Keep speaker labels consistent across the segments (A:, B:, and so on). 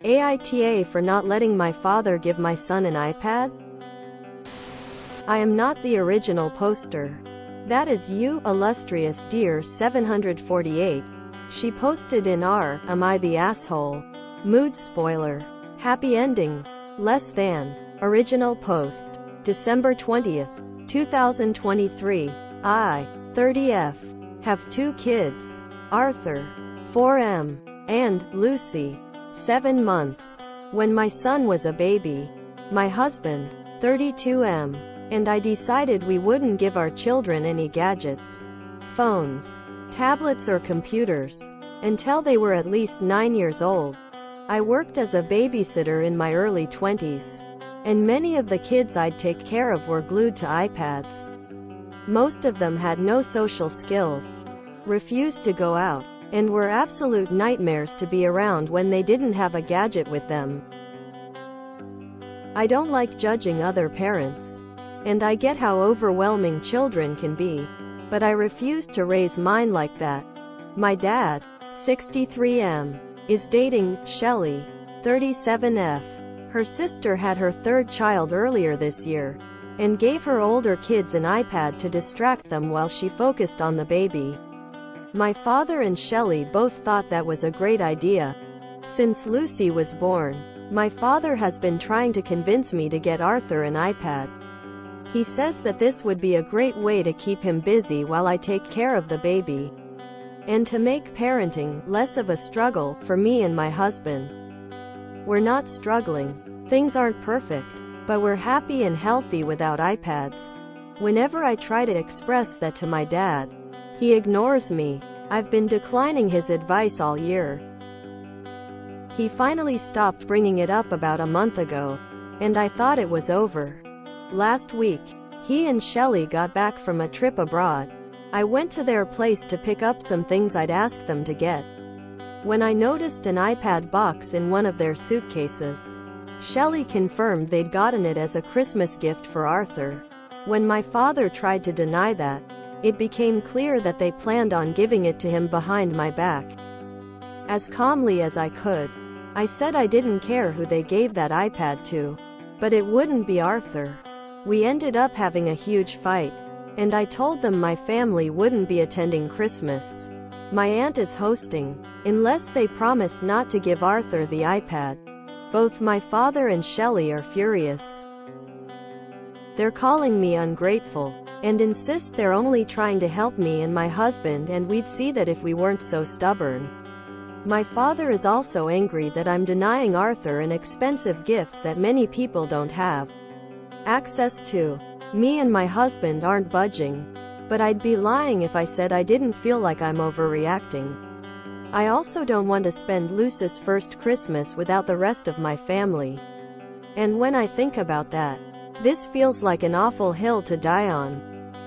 A: AITA for not letting my father give my son an iPad? I am not the original poster. That is you, illustrious dear 748. She posted in r, am I the asshole? Mood spoiler. Happy ending. Less than. Original post. December 20th, 2023. I, 30F. Have 2 kids. Arthur, 4M. And Lucy, 7 months. When my son was a baby. My husband, 32M. And I decided we wouldn't give our children any gadgets, phones, tablets or computers, until they were at least 9 years old. I worked as a babysitter in my early 20s, and many of the kids I'd take care of were glued to iPads. Most of them had no social skills, refused to go out, and were absolute nightmares to be around when they didn't have a gadget with them. I don't like judging other parents. And I get how overwhelming children can be, but I refuse to raise mine like that. My dad, 63M, is dating Shelley, 37F. Her sister had her 3rd child earlier this year, and gave her older kids an iPad to distract them while she focused on the baby. My father and Shelley both thought that was a great idea. Since Lucy was born, my father has been trying to convince me to get Arthur an iPad. He says that this would be a great way to keep him busy while I take care of the baby, and to make parenting less of a struggle for me and my husband. We're not struggling. Things aren't perfect, but we're happy and healthy without iPads. Whenever I try to express that to my dad, he ignores me. I've been declining his advice all year. He finally stopped bringing it up about a month ago, and I thought it was over. Last week, he and Shelley got back from a trip abroad. I went to their place to pick up some things I'd asked them to get, when I noticed an iPad box in one of their suitcases. Shelley confirmed they'd gotten it as a Christmas gift for Arthur. When my father tried to deny that, it became clear that they planned on giving it to him behind my back. As calmly as I could, I said I didn't care who they gave that iPad to, but it wouldn't be Arthur. We ended up having a huge fight, and I told them my family wouldn't be attending Christmas. My aunt is hosting, unless they promised not to give Arthur the iPad. Both my father and Shelley are furious. They're calling me ungrateful, and insist they're only trying to help me and my husband, and we'd see that if we weren't so stubborn. My father is also angry that I'm denying Arthur an expensive gift that many people don't have access to. Me and my husband aren't budging, but I'd be lying if I said I didn't feel like I'm overreacting. I also don't want to spend Lucy's first Christmas without the rest of my family. And when I think about that, this feels like an awful hill to die on.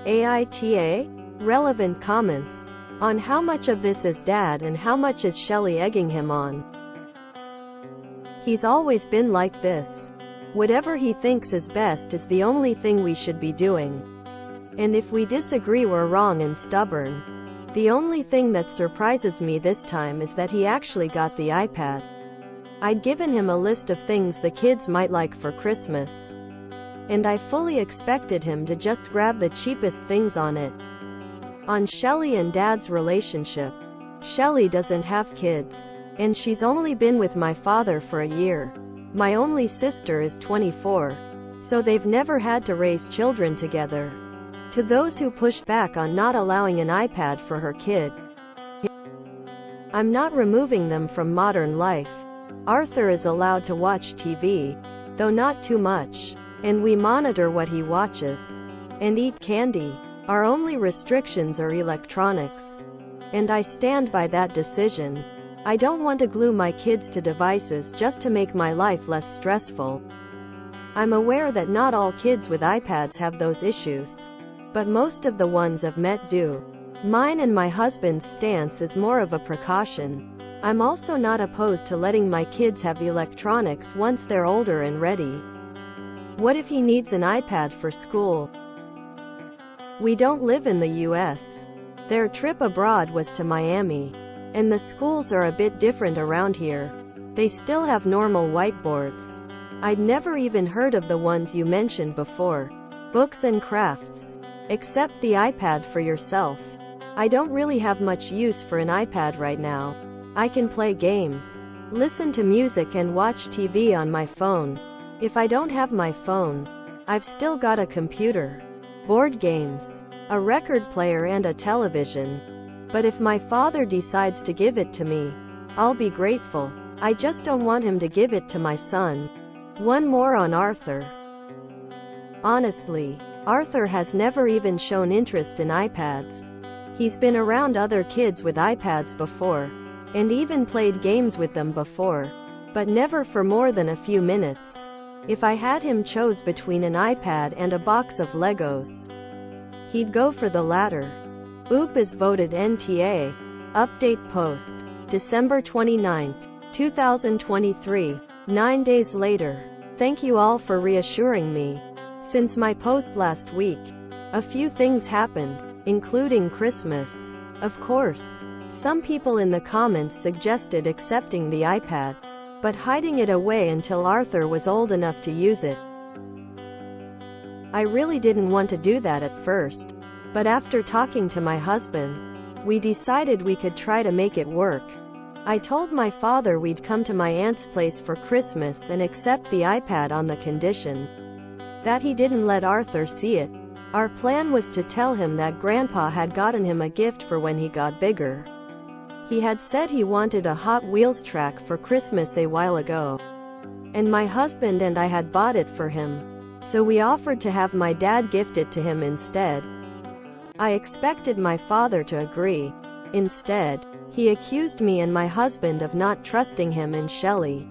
A: AITA? Relevant comments. On how much of this is Dad and how much is Shelley egging him on? He's always been like this. Whatever he thinks is best is the only thing we should be doing. And if we disagree, we're wrong and stubborn. The only thing that surprises me this time is that he actually got the iPad. I'd given him a list of things the kids might like for Christmas, and I fully expected him to just grab the cheapest things on it. On Shelley and Dad's relationship, Shelley doesn't have kids, and she's only been with my father for a year. My only sister is 24, so they've never had to raise children together. To those who pushed back on not allowing an iPad for her kid, I'm not removing them from modern life. Arthur is allowed to watch TV, though not too much, and we monitor what he watches, and eat candy. Our only restrictions are electronics, and I stand by that decision. I don't want to glue my kids to devices just to make my life less stressful. I'm aware that not all kids with iPads have those issues, but most of the ones I've met do. Mine and my husband's stance is more of a precaution. I'm also not opposed to letting my kids have electronics once they're older and ready. What if he needs an iPad for school? We don't live in the US. Their trip abroad was to Miami, and the schools are a bit different around here. They still have normal whiteboards. I'd never even heard of the ones you mentioned before. Books and crafts. Except the iPad for yourself. I don't really have much use for an iPad right now. I can play games, listen to music and watch TV on my phone. If I don't have my phone, I've still got a computer, board games, a record player and a television. But if my father decides to give it to me, I'll be grateful. I just don't want him to give it to my son. One more on Arthur. Honestly, Arthur has never even shown interest in iPads. He's been around other kids with iPads before, and even played games with them before, but never for more than a few minutes. If I had him choose between an iPad and a box of Legos, he'd go for the latter. Oop is voted NTA. Update post. December 29th, 2023. 9 days later. Thank you all for reassuring me. Since my post last week, a few things happened, including Christmas. Of course, some people in the comments suggested accepting the iPad, but hiding it away until Arthur was old enough to use it. I really didn't want to do that at first, but after talking to my husband, we decided we could try to make it work. I told my father we'd come to my aunt's place for Christmas and accept the iPad on the condition that he didn't let Arthur see it. Our plan was to tell him that Grandpa had gotten him a gift for when he got bigger. He had said he wanted a Hot Wheels track for Christmas a while ago, and my husband and I had bought it for him, so we offered to have my dad gift it to him instead. I expected my father to agree. Instead, he accused me and my husband of not trusting him and Shelley,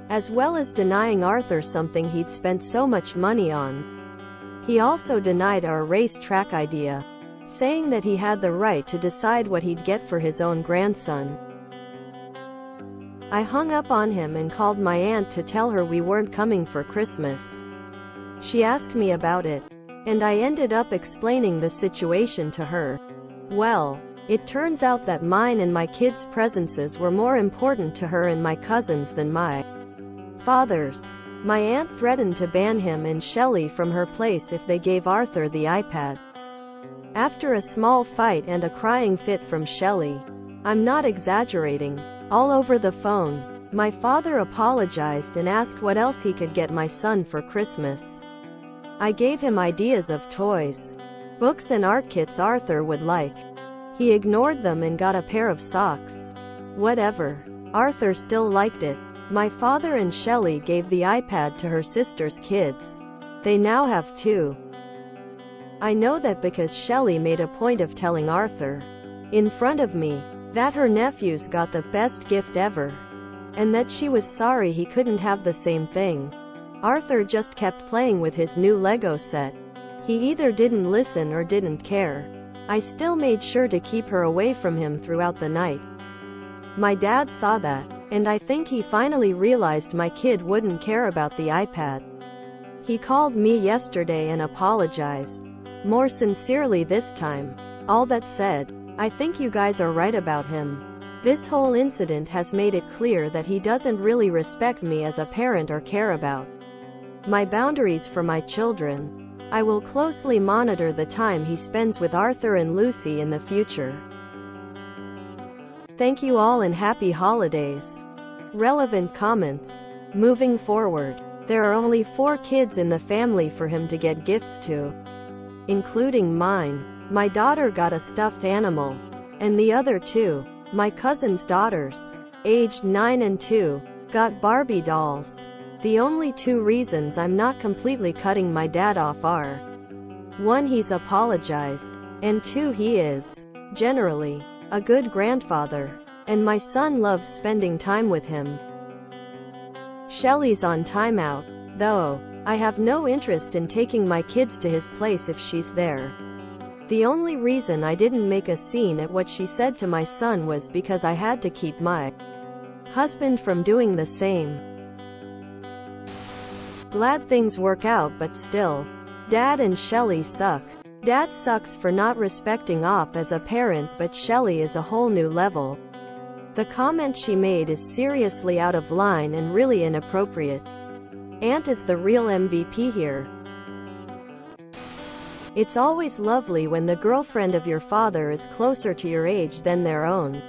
A: as well as denying Arthur something he'd spent so much money on. He also denied our race track idea, saying that he had the right to decide what he'd get for his own grandson. I hung up on him and called my aunt to tell her we weren't coming for Christmas. She asked me about it, and I ended up explaining the situation to her. Well, it turns out that mine and my kids' presences were more important to her and my cousins than my father's. My aunt threatened to ban him and Shelley from her place if they gave Arthur the iPad. After a small fight and a crying fit from Shelley, I'm not exaggerating, all over the phone, my father apologized and asked what else he could get my son for Christmas. I gave him ideas of toys, books and art kits Arthur would like. He ignored them and got a pair of socks. Whatever. Arthur still liked it. My father and Shelley gave the iPad to her sister's kids. They now have 2. I know that because Shelley made a point of telling Arthur, in front of me, that her nephews got the best gift ever, and that she was sorry he couldn't have the same thing. Arthur just kept playing with his new Lego set. He either didn't listen or didn't care. I still made sure to keep her away from him throughout the night. My dad saw that, and I think he finally realized my kid wouldn't care about the iPad. He called me yesterday and apologized, more sincerely this time. All that said, I think you guys are right about him. This whole incident has made it clear that he doesn't really respect me as a parent or care about my boundaries for my children. I will closely monitor the time he spends with Arthur and Lucy in the future. Thank you all and happy holidays. Relevant comments. Moving forward, there are only 4 kids in the family for him to get gifts to, including mine. My daughter got a stuffed animal, and the other 2, my cousin's daughters, aged 9 and 2, got Barbie dolls. The only 2 reasons I'm not completely cutting my dad off are: 1, he's apologized, and 2, he is, generally, a good grandfather, and my son loves spending time with him. Shelley's on timeout, though. I have no interest in taking my kids to his place if she's there. The only reason I didn't make a scene at what she said to my son was because I had to keep my husband from doing the same. Glad things work out, but still. Dad and Shelley suck. Dad sucks for not respecting Op as a parent, but Shelley is a whole new level. The comment she made is seriously out of line and really inappropriate. Aunt is the real MVP here. It's always lovely when the girlfriend of your father is closer to your age than their own,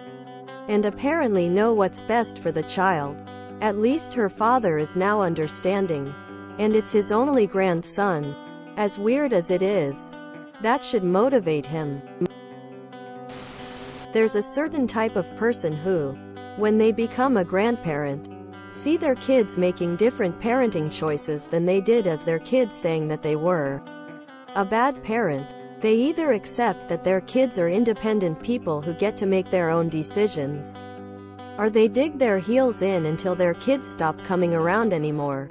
A: and apparently know what's best for the child. At least her father is now understanding. And it's his only grandson. As weird as it is, that should motivate him. There's a certain type of person who, when they become a grandparent, see their kids making different parenting choices than they did as their kids saying that they were. A bad parent. They either accept that their kids are independent people who get to make their own decisions, or they dig their heels in until their kids stop coming around anymore.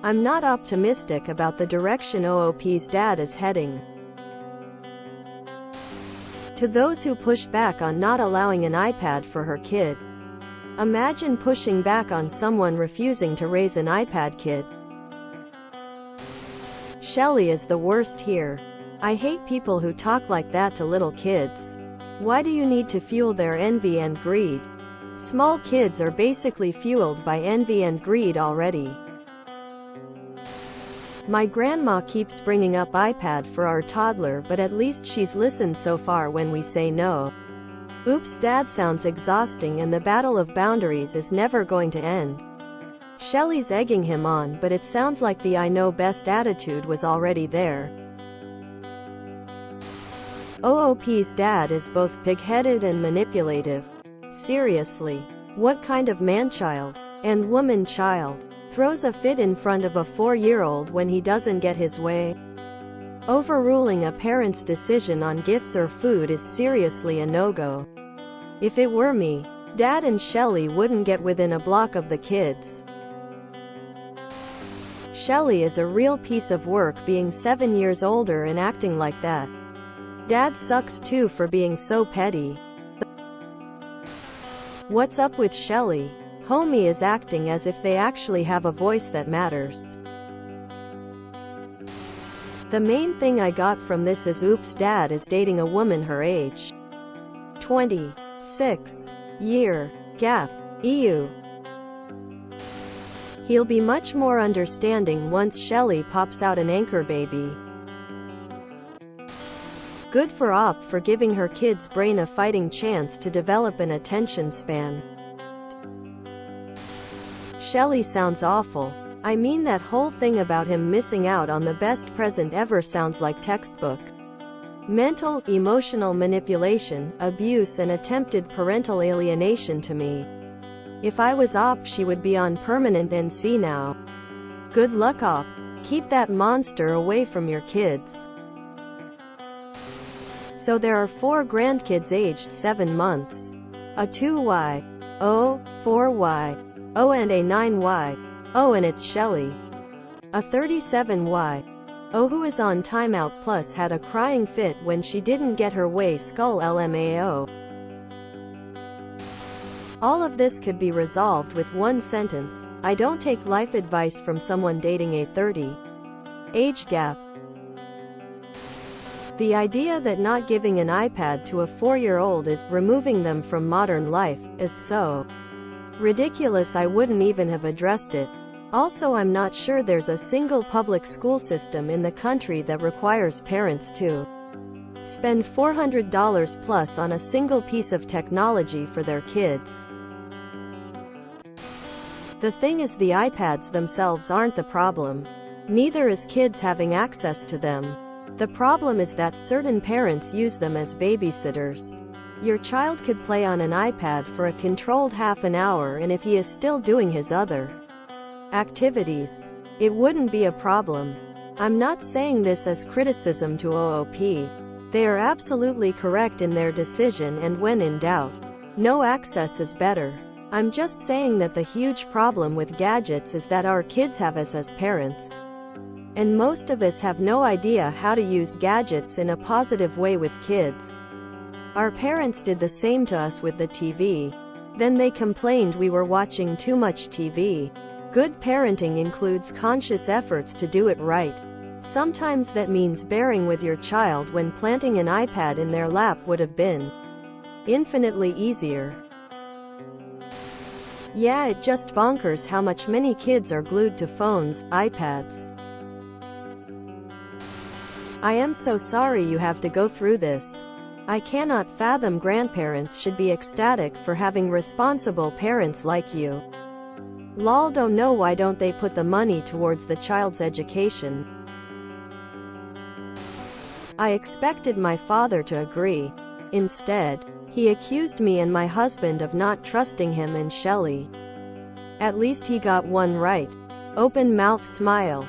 A: I'm not optimistic about the direction OOP's dad is heading. To those who push back on not allowing an iPad for her kid, imagine pushing back on someone refusing to raise an iPad kid. Shelly is the worst here. I hate people who talk like that to little kids. Why do you need to fuel their envy and greed? Small kids are basically fueled by envy and greed already. My grandma keeps bringing up iPad for our toddler, but at least she's listened so far when we say no. Oops, dad sounds exhausting and the battle of boundaries is never going to end. Shelly's egging him on, but it sounds like the I know best attitude was already there. OOP's dad is both pig-headed and manipulative. Seriously. What kind of man-child and woman-child throws a fit in front of a 4-year-old when he doesn't get his way? Overruling a parent's decision on gifts or food is seriously a no-go. If it were me, Dad and Shelly wouldn't get within a block of the kids. Shelly is a real piece of work being 7 years older and acting like that. Dad sucks too for being so petty. What's up with Shelly? Homie is acting as if they actually have a voice that matters. The main thing I got from this is oops, dad is dating a woman her age. 26 year gap. Ew. He'll be much more understanding once Shelly pops out an anchor baby. Good for OP for giving her kid's brain a fighting chance to develop an attention span. Shelly sounds awful. I mean, that whole thing about him missing out on the best present ever sounds like textbook mental, emotional manipulation, abuse and attempted parental alienation to me. If I was OP, she would be on permanent NC now. Good luck, OP. Keep that monster away from your kids. So there are 4 grandkids aged 7 months. A 2Y. Oh, 4Y. Oh, and a 9Y. Oh, and it's Shelly. A 37Y. Oh, who is on timeout plus had a crying fit when she didn't get her way, skull LMAO. All of this could be resolved with one sentence: I don't take life advice from someone dating a 30 age gap. The idea that not giving an iPad to a 4-year-old is removing them from modern life is so ridiculous I wouldn't even have addressed it. Also, I'm not sure there's a single public school system in the country that requires parents to spend $400 plus on a single piece of technology for their kids. The thing is, the iPads themselves aren't the problem. Neither is kids having access to them. The problem is that certain parents use them as babysitters. Your child could play on an iPad for a controlled half an hour, and if he is still doing his other activities, it wouldn't be a problem. I'm not saying this as criticism to OOP. They are absolutely correct in their decision, and when in doubt, no access is better. I'm just saying that the huge problem with gadgets is that our kids have us as parents. And most of us have no idea how to use gadgets in a positive way with kids. Our parents did the same to us with the TV. Then they complained we were watching too much TV. Good parenting includes conscious efforts to do it right. Sometimes that means bearing with your child when planting an iPad in their lap would have been infinitely easier. Yeah, it just bonkers how much many kids are glued to phones, iPads. I am so sorry you have to go through this. I cannot fathom grandparents should be ecstatic for having responsible parents like you. Lol, don't know why don't they put the money towards the child's education. I expected my father to agree. Instead, he accused me and my husband of not trusting him and Shelley. At least he got one right. Open mouth smile.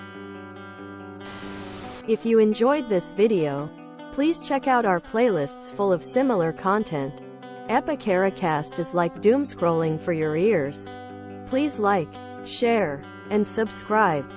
A: If you enjoyed this video, please check out our playlists full of similar content. AITA is like doom scrolling for your ears. Please like, share, and subscribe.